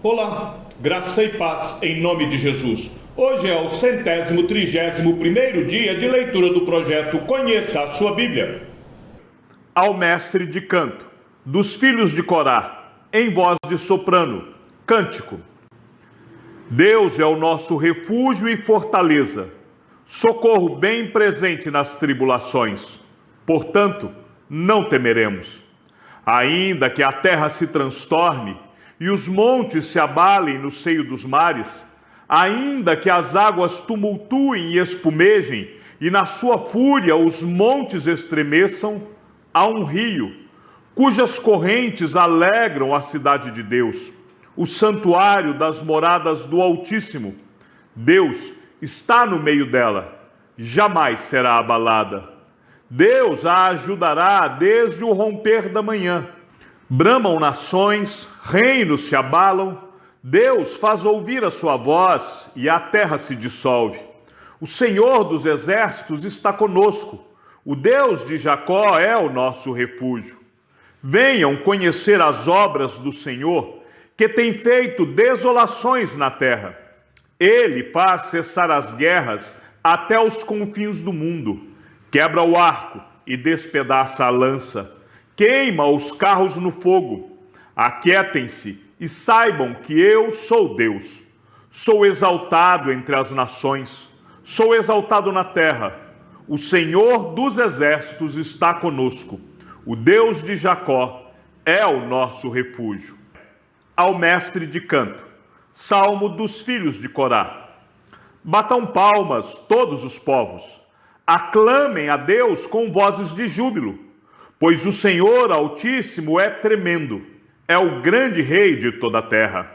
Olá, graça e paz em nome de Jesus. Hoje é o 131º dia de leitura do projeto Conheça a Sua Bíblia. Ao mestre de canto, dos filhos de Corá, em voz de soprano, cântico. Deus é o nosso refúgio e fortaleza, socorro bem presente nas tribulações. Portanto, não temeremos. Ainda que a terra se transtorne e os montes se abalem no seio dos mares, ainda que as águas tumultuem e espumejem, e na sua fúria os montes estremeçam, há um rio, cujas correntes alegram a cidade de Deus, o santuário das moradas do Altíssimo. Deus está no meio dela, jamais será abalada. Deus a ajudará desde o romper da manhã. Bramam nações, reinos se abalam, Deus faz ouvir a sua voz e a terra se dissolve. O Senhor dos exércitos está conosco, o Deus de Jacó é o nosso refúgio. Venham conhecer as obras do Senhor, que tem feito desolações na terra. Ele faz cessar as guerras até os confins do mundo. Quebra o arco e despedaça a lança. Queima os carros no fogo. Aquietem-se e saibam que eu sou Deus. Sou exaltado entre as nações. Sou exaltado na terra. O Senhor dos exércitos está conosco. O Deus de Jacó é o nosso refúgio. Ao mestre de canto. Salmo dos filhos de Corá. Batam palmas todos os povos. Aclamem a Deus com vozes de júbilo, pois o Senhor Altíssimo é tremendo, é o grande Rei de toda a terra.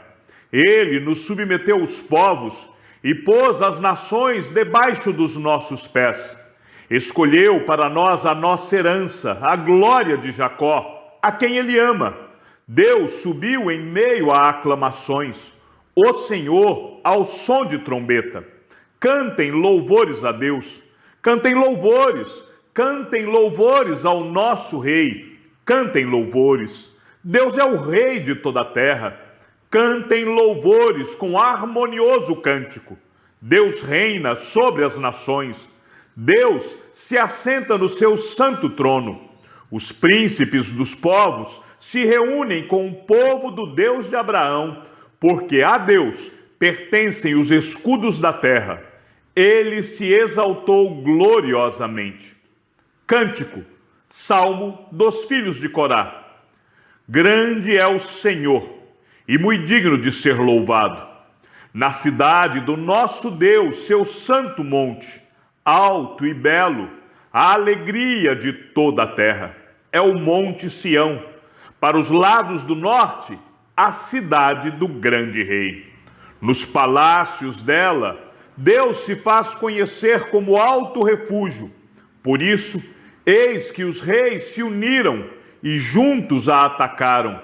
Ele nos submeteu os povos e pôs as nações debaixo dos nossos pés. Escolheu para nós a nossa herança, a glória de Jacó, a quem ele ama. Deus subiu em meio a aclamações, o Senhor ao som de trombeta. Cantem louvores a Deus. Cantem louvores ao nosso Rei, cantem louvores. Deus é o Rei de toda a terra. Cantem louvores com harmonioso cântico. Deus reina sobre as nações. Deus se assenta no seu santo trono. Os príncipes dos povos se reúnem com o povo do Deus de Abraão, porque a Deus pertencem os escudos da terra. Ele se exaltou gloriosamente. Cântico, Salmo dos filhos de Corá. Grande é o Senhor, e muito digno de ser louvado. Na cidade do nosso Deus, seu santo monte, alto e belo, a alegria de toda a terra. É o monte Sião. Para os lados do norte, a cidade do grande rei. Nos palácios dela, Deus se faz conhecer como alto refúgio. Por isso, eis que os reis se uniram e juntos a atacaram.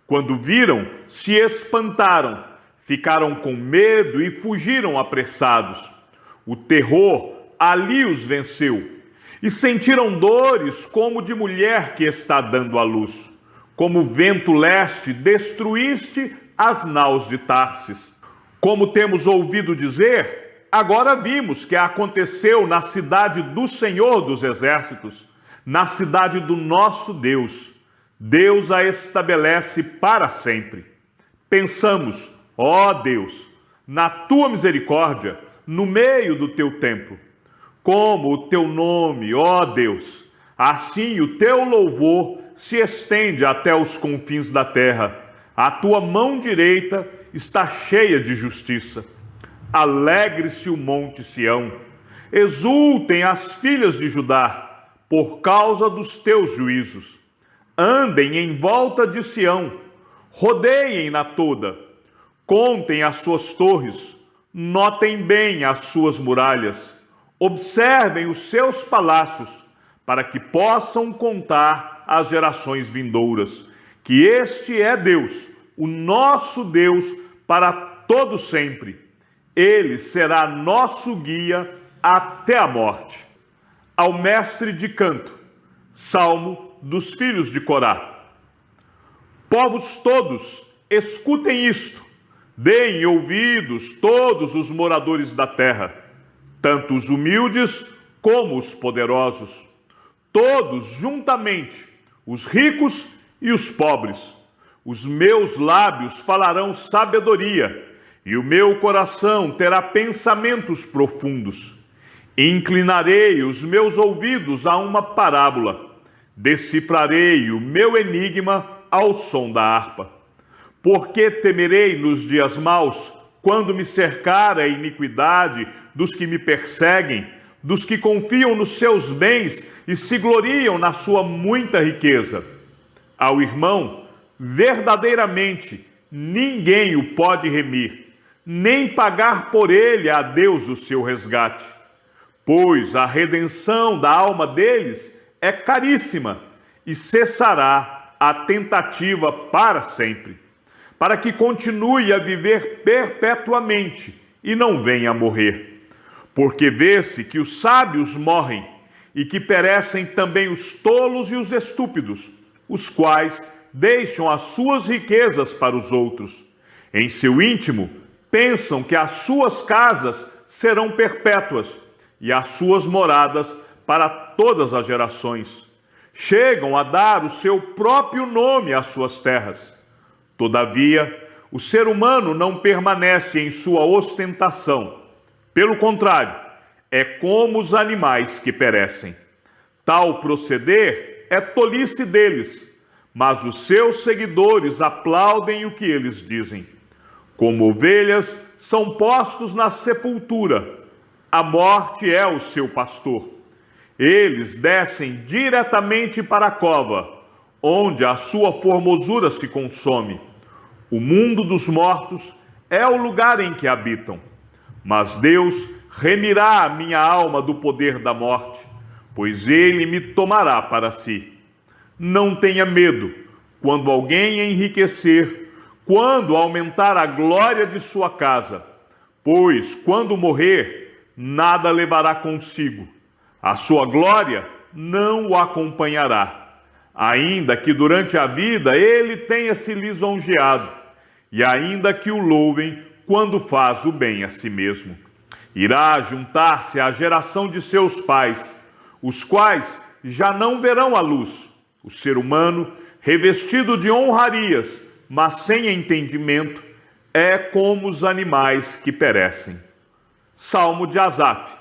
Quando viram, se espantaram, ficaram com medo e fugiram apressados. O terror ali os venceu e sentiram dores como de mulher que está dando à luz. Como vento leste, destruíste as naus de Tarsis. Como temos ouvido dizer, agora vimos que aconteceu na cidade do Senhor dos Exércitos, na cidade do nosso Deus. Deus a estabelece para sempre. Pensamos, ó Deus, na tua misericórdia, no meio do teu templo. Como o teu nome, ó Deus, assim o teu louvor se estende até os confins da terra. A tua mão direita está cheia de justiça. Alegre-se o monte Sião, exultem as filhas de Judá, por causa dos teus juízos. Andem em volta de Sião, rodeiem-na toda, contem as suas torres, notem bem as suas muralhas, observem os seus palácios, para que possam contar as gerações vindouras, que este é Deus, o nosso Deus, para todo sempre. Ele será nosso guia até a morte. Ao mestre de canto, Salmo dos filhos de Corá. Povos todos, escutem isto. Deem ouvidos todos os moradores da terra, tanto os humildes como os poderosos, todos juntamente, os ricos e os pobres. Os meus lábios falarão sabedoria, e o meu coração terá pensamentos profundos. Inclinarei os meus ouvidos a uma parábola, decifrarei o meu enigma ao som da harpa. Porque temerei nos dias maus, quando me cercar a iniquidade dos que me perseguem, dos que confiam nos seus bens e se gloriam na sua muita riqueza? Ao irmão, verdadeiramente, ninguém o pode remir, nem pagar por ele a Deus o seu resgate. Pois a redenção da alma deles é caríssima e cessará a tentativa para sempre, para que continue a viver perpetuamente e não venha a morrer. Porque vê-se que os sábios morrem e que perecem também os tolos e os estúpidos, os quais deixam as suas riquezas para os outros. Em seu íntimo, pensam que as suas casas serão perpétuas e as suas moradas para todas as gerações. Chegam a dar o seu próprio nome às suas terras. Todavia, o ser humano não permanece em sua ostentação. Pelo contrário, é como os animais que perecem. Tal proceder é tolice deles, mas os seus seguidores aplaudem o que eles dizem. Como ovelhas, são postos na sepultura. A morte é o seu pastor. Eles descem diretamente para a cova, onde a sua formosura se consome. O mundo dos mortos é o lugar em que habitam. Mas Deus remirá a minha alma do poder da morte, pois ele me tomará para si. Não tenha medo quando alguém enriquecer, quando aumentar a glória de sua casa, pois quando morrer, nada levará consigo. A sua glória não o acompanhará, ainda que durante a vida ele tenha se lisonjeado, e ainda que o louvem quando faz o bem a si mesmo. Irá juntar-se à geração de seus pais, os quais já não verão a luz. O ser humano, revestido de honrarias, mas sem entendimento, é como os animais que perecem. Salmo de Asaf.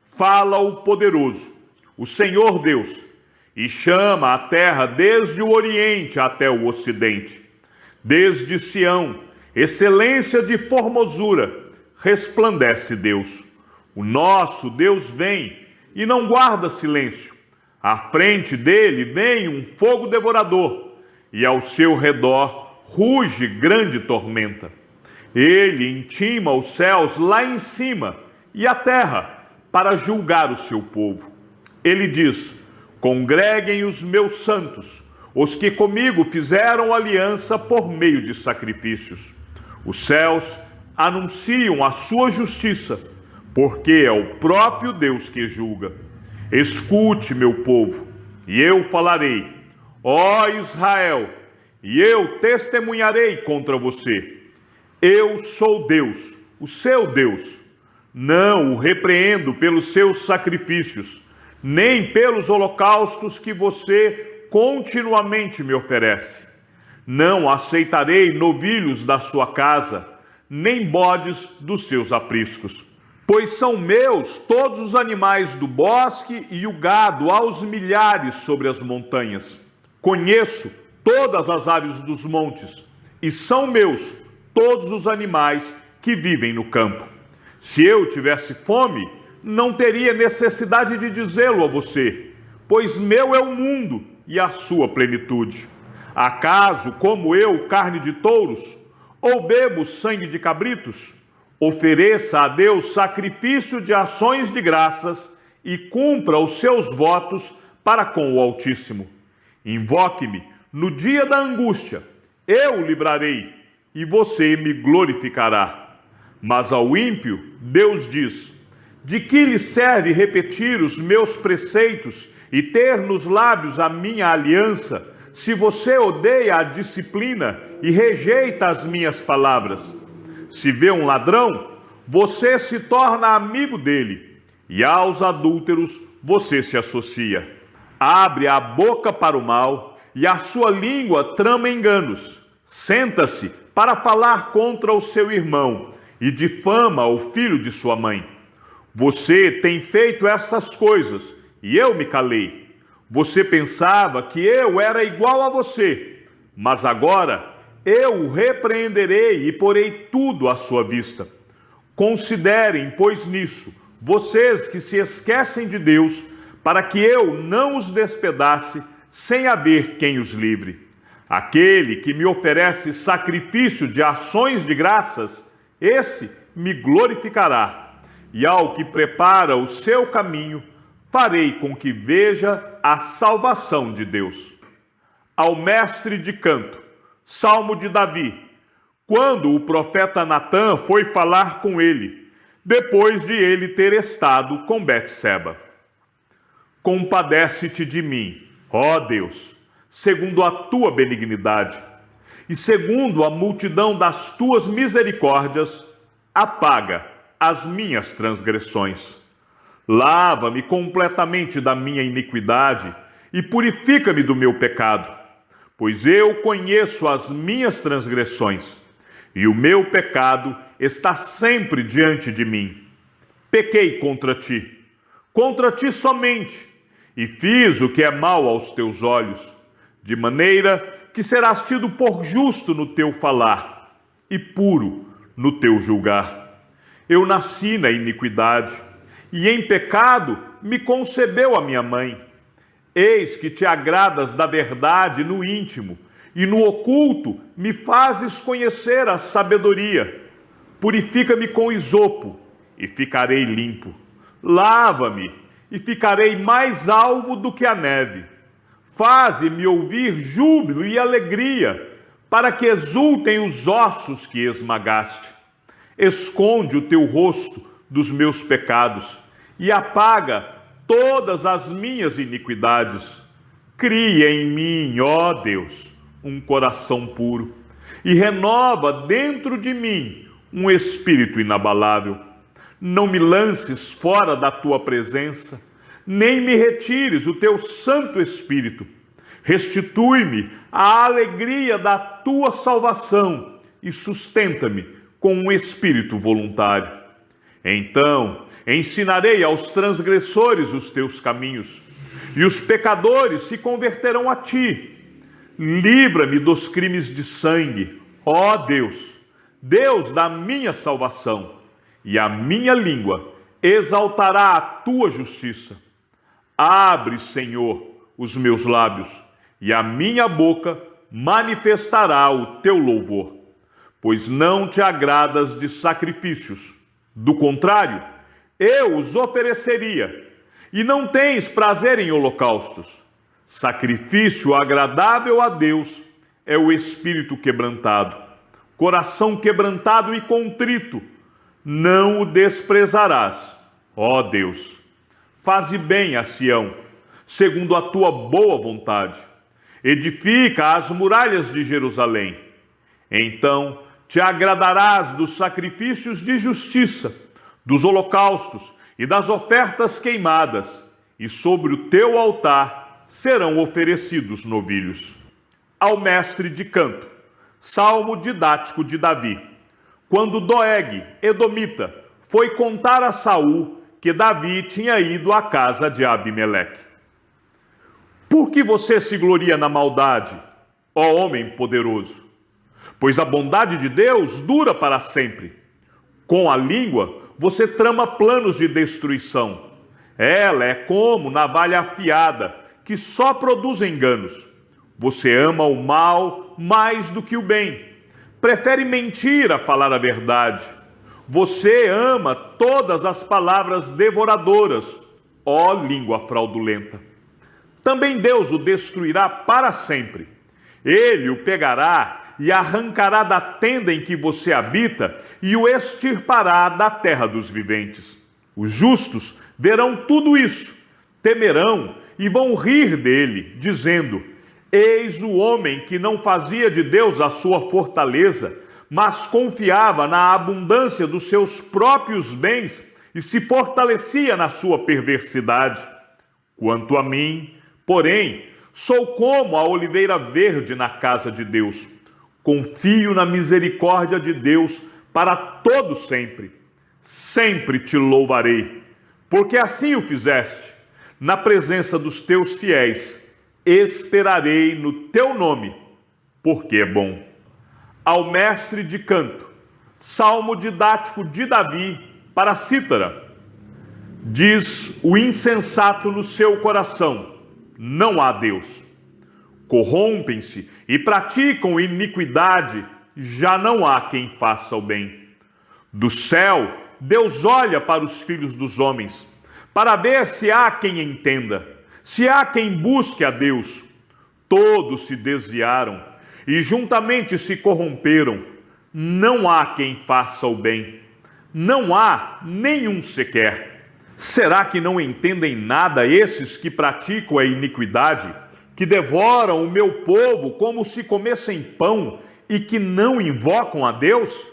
Fala o poderoso, o Senhor Deus, e chama a terra desde o oriente até o ocidente. Desde Sião, excelência de formosura, resplandece Deus. O nosso Deus vem e não guarda silêncio. À frente dele vem um fogo devorador, e ao seu redor ruge grande tormenta. Ele intima os céus lá em cima e a terra para julgar o seu povo. Ele diz: congreguem os meus santos, os que comigo fizeram aliança por meio de sacrifícios. Os céus anunciam a sua justiça, porque é o próprio Deus que julga. Escute, meu povo, e eu falarei, ó Israel, e eu testemunharei contra você. Eu sou Deus, o seu Deus. Não o repreendo pelos seus sacrifícios, nem pelos holocaustos que você continuamente me oferece. Não aceitarei novilhos da sua casa, nem bodes dos seus apriscos. Pois são meus todos os animais do bosque e o gado aos milhares sobre as montanhas. Conheço todas as aves dos montes, e são meus todos os animais que vivem no campo. Se eu tivesse fome, não teria necessidade de dizê-lo a você, pois meu é o mundo e a sua plenitude. Acaso como eu carne de touros, ou bebo sangue de cabritos? Ofereça a Deus sacrifício de ações de graças e cumpra os seus votos para com o Altíssimo. Invoque-me no dia da angústia, eu o livrarei, e você me glorificará. Mas ao ímpio, Deus diz: de que lhe serve repetir os meus preceitos e ter nos lábios a minha aliança, se você odeia a disciplina e rejeita as minhas palavras? se vê um ladrão, você se torna amigo dele, e aos adúlteros você se associa. Abre a boca para o mal, e a sua língua trama enganos. Senta-se para falar contra o seu irmão, e difama o filho de sua mãe. Você tem feito estas coisas, e eu me calei. Você pensava que eu era igual a você, mas agora eu o repreenderei e porei tudo à sua vista. Considerem, pois, nisso, vocês que se esquecem de Deus, para que eu não os despedace, sem haver quem os livre. Aquele que me oferece sacrifício de ações de graças, esse me glorificará. E ao que prepara o seu caminho, farei com que veja a salvação de Deus. Ao mestre de canto, Salmo de Davi, quando o profeta Natã foi falar com ele, depois de ele ter estado com Betseba. Compadece-te de mim, ó Deus, segundo a tua benignidade, e segundo a multidão das tuas misericórdias, apaga as minhas transgressões. Lava-me completamente da minha iniquidade e purifica-me do meu pecado, pois eu conheço as minhas transgressões, e o meu pecado está sempre diante de mim. Pequei contra ti somente, e fiz o que é mal aos teus olhos, de maneira que serás tido por justo no teu falar, e puro no teu julgar. Eu nasci na iniquidade, e em pecado me concebeu a minha mãe. Eis que te agradas da verdade no íntimo, e no oculto me fazes conhecer a sabedoria. Purifica-me com isopo, e ficarei limpo. Lava-me, e ficarei mais alvo do que a neve. Faze-me ouvir júbilo e alegria, para que exultem os ossos que esmagaste. Esconde o teu rosto dos meus pecados, e apaga todas as minhas iniquidades. Cria em mim, ó Deus, um coração puro, e renova dentro de mim um espírito inabalável. Não me lances fora da tua presença, nem me retires o teu Santo Espírito. Restitui-me a alegria da tua salvação e sustenta-me com um espírito voluntário. Então ensinarei aos transgressores os teus caminhos, e os pecadores se converterão a ti. Livra-me dos crimes de sangue, ó Deus, Deus da minha salvação, e a minha língua exaltará a tua justiça. Abre, Senhor, os meus lábios, e a minha boca manifestará o teu louvor, pois não te agradas de sacrifícios. Do contrário, eu os ofereceria, e não tens prazer em holocaustos. Sacrifício agradável a Deus é o espírito quebrantado. Coração quebrantado e contrito, não o desprezarás, ó Deus. Faze bem a Sião, segundo a tua boa vontade. Edifica as muralhas de Jerusalém. Então te agradarás dos sacrifícios de justiça, dos holocaustos e das ofertas queimadas, e sobre o teu altar serão oferecidos novilhos. Ao mestre de canto, salmo didático de Davi. Quando Doeg, edomita, foi contar a Saul que Davi tinha ido à casa de Abimeleque. Por que você se gloria na maldade, ó homem poderoso? Pois a bondade de Deus dura para sempre. Com a língua você trama planos de destruição. Ela é como navalha afiada, que só produz enganos. Você ama o mal mais do que o bem. Prefere mentir a falar a verdade. Você ama todas as palavras devoradoras, ó língua fraudulenta. Também Deus o destruirá para sempre. Ele o pegará e arrancará da tenda em que você habita e o extirpará da terra dos viventes. Os justos verão tudo isso, temerão e vão rir dele, dizendo: eis o homem que não fazia de Deus a sua fortaleza, mas confiava na abundância dos seus próprios bens e se fortalecia na sua perversidade. Quanto a mim, porém, sou como a oliveira verde na casa de Deus. Confio na misericórdia de Deus para todo sempre. Sempre te louvarei, porque assim o fizeste. Na presença dos teus fiéis, esperarei no teu nome, porque é bom. Ao mestre de canto, salmo didático de Davi para a cítara. Diz o insensato no seu coração: não há Deus. Corrompem-se e praticam iniquidade, já não há quem faça o bem. Do céu, Deus olha para os filhos dos homens, para ver se há quem entenda, se há quem busque a Deus. Todos se desviaram e juntamente se corromperam. Não há quem faça o bem, não há nenhum sequer. Será que não entendem nada esses que praticam a iniquidade, que devoram o meu povo como se comessem pão e que não invocam a Deus?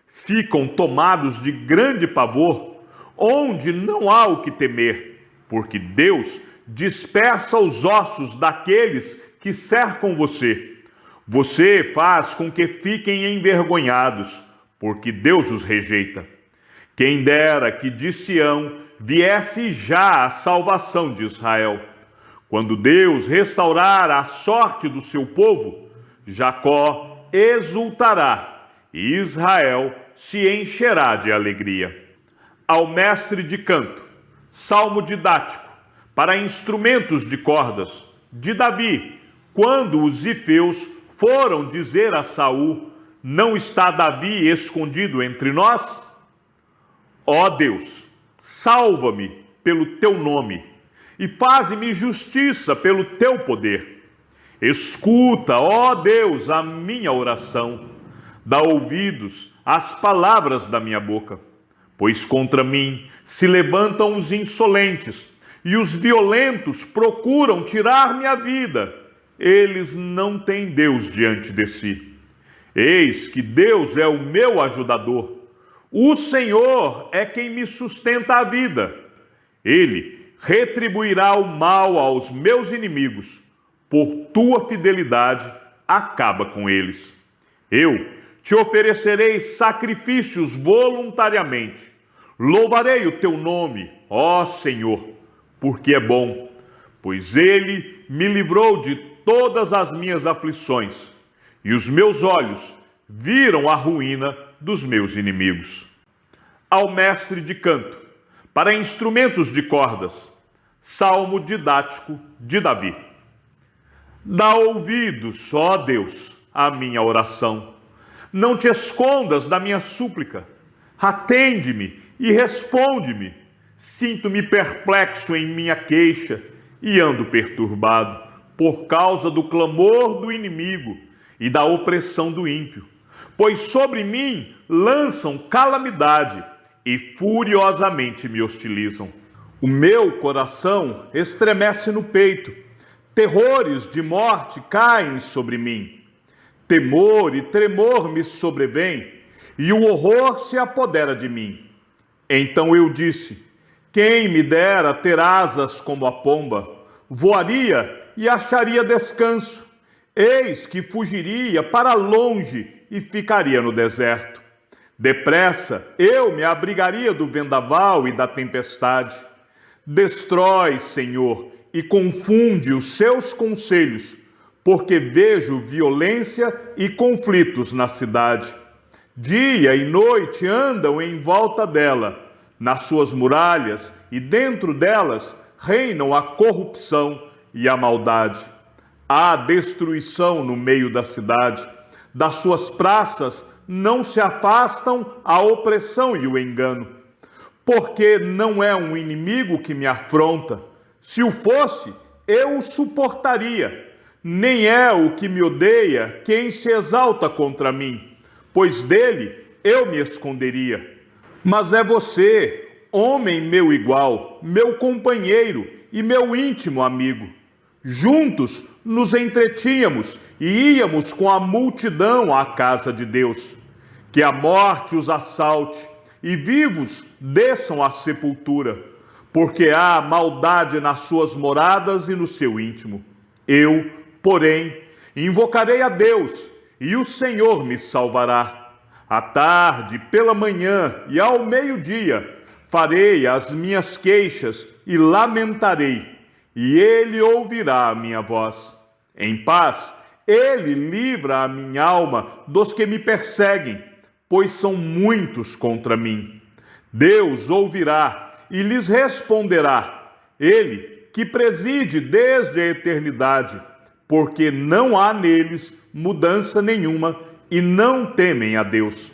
Ficam tomados de grande pavor, onde não há o que temer, porque Deus dispersa os ossos daqueles que cercam você. Você faz com que fiquem envergonhados, porque Deus os rejeita. Quem dera que de Sião viesse já a salvação de Israel. Quando Deus restaurar a sorte do seu povo, Jacó exultará e Israel se encherá de alegria. Ao mestre de canto, salmo didático para instrumentos de cordas, de Davi, quando os zifeus foram dizer a Saul: não está Davi escondido entre nós? Ó Deus, salva-me pelo teu nome e faze-me justiça pelo teu poder. Escuta, ó Deus, a minha oração. Dá ouvidos às palavras da minha boca. Pois contra mim se levantam os insolentes e os violentos procuram tirar-me a vida. Eles não têm Deus diante de si. Eis que Deus é o meu ajudador. O Senhor é quem me sustenta a vida. Ele retribuirá o mal aos meus inimigos. Por tua fidelidade, acaba com eles. Eu te oferecerei sacrifícios voluntariamente. Louvarei o teu nome, ó Senhor, porque é bom, pois ele me livrou de todas as minhas aflições, e os meus olhos viram a ruína dos meus inimigos. Ao mestre de canto, para instrumentos de cordas, salmo didático de Davi. Dá ouvidos, ó Deus, à minha oração. Não te escondas da minha súplica. Atende-me e responde-me. Sinto-me perplexo em minha queixa e ando perturbado por causa do clamor do inimigo e da opressão do ímpio. Pois sobre mim lançam calamidade e furiosamente me hostilizam. O meu coração estremece no peito. Terrores de morte caem sobre mim. Temor e tremor me sobrevêm, e o horror se apodera de mim. Então eu disse: quem me dera ter asas como a pomba, voaria e acharia descanso. Eis que fugiria para longe e ficaria no deserto. Depressa eu me abrigaria do vendaval e da tempestade. Destrói, Senhor, e confunde os seus conselhos, porque vejo violência e conflitos na cidade. Dia e noite andam em volta dela, nas suas muralhas e dentro delas reinam a corrupção e a maldade. Há destruição no meio da cidade, das suas praças não se afastam a opressão e o engano. Porque não é um inimigo que me afronta. Se o fosse, eu o suportaria. Nem é o que me odeia quem se exalta contra mim, pois dele eu me esconderia. Mas é você, homem meu igual, meu companheiro e meu íntimo amigo. Juntos nos entretínhamos e íamos com a multidão à casa de Deus. Que a morte os assalte e vivos desçam à sepultura, porque há maldade nas suas moradas e no seu íntimo. Eu, porém, invocarei a Deus, e o Senhor me salvará. À tarde, pela manhã e ao meio-dia, farei as minhas queixas e lamentarei, e ele ouvirá a minha voz. Em paz, ele livra a minha alma dos que me perseguem, pois são muitos contra mim. Deus ouvirá e lhes responderá, ele que preside desde a eternidade, porque não há neles mudança nenhuma e não temem a Deus.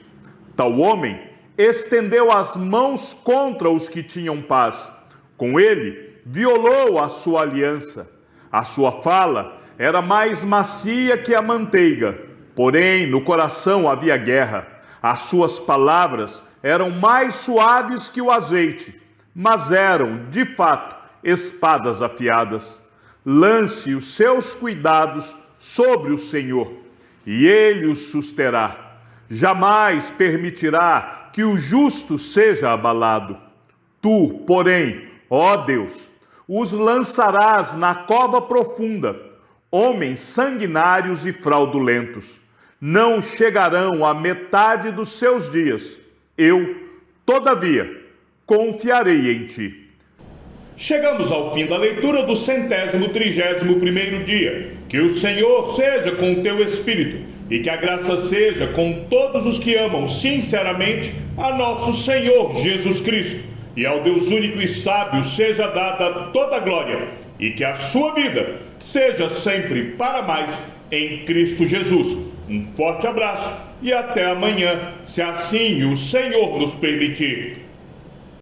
Tal homem estendeu as mãos contra os que tinham paz. Com ele, violou a sua aliança. A sua fala era mais macia que a manteiga, porém no coração havia guerra. As suas palavras eram mais suaves que o azeite, mas eram, de fato, espadas afiadas. Lance os seus cuidados sobre o Senhor, e ele os susterá. Jamais permitirá que o justo seja abalado. Tu, porém, ó Deus, os lançarás na cova profunda, homens sanguinários e fraudulentos. Não chegarão à metade dos seus dias. Eu, todavia, confiarei em ti. Chegamos ao fim da leitura do 131º dia. Que o Senhor seja com o teu espírito e que a graça seja com todos os que amam sinceramente a nosso Senhor Jesus Cristo. E ao Deus único e sábio seja dada toda a glória e que a sua vida seja sempre para mais em Cristo Jesus. Um forte abraço e até amanhã, se assim o Senhor nos permitir.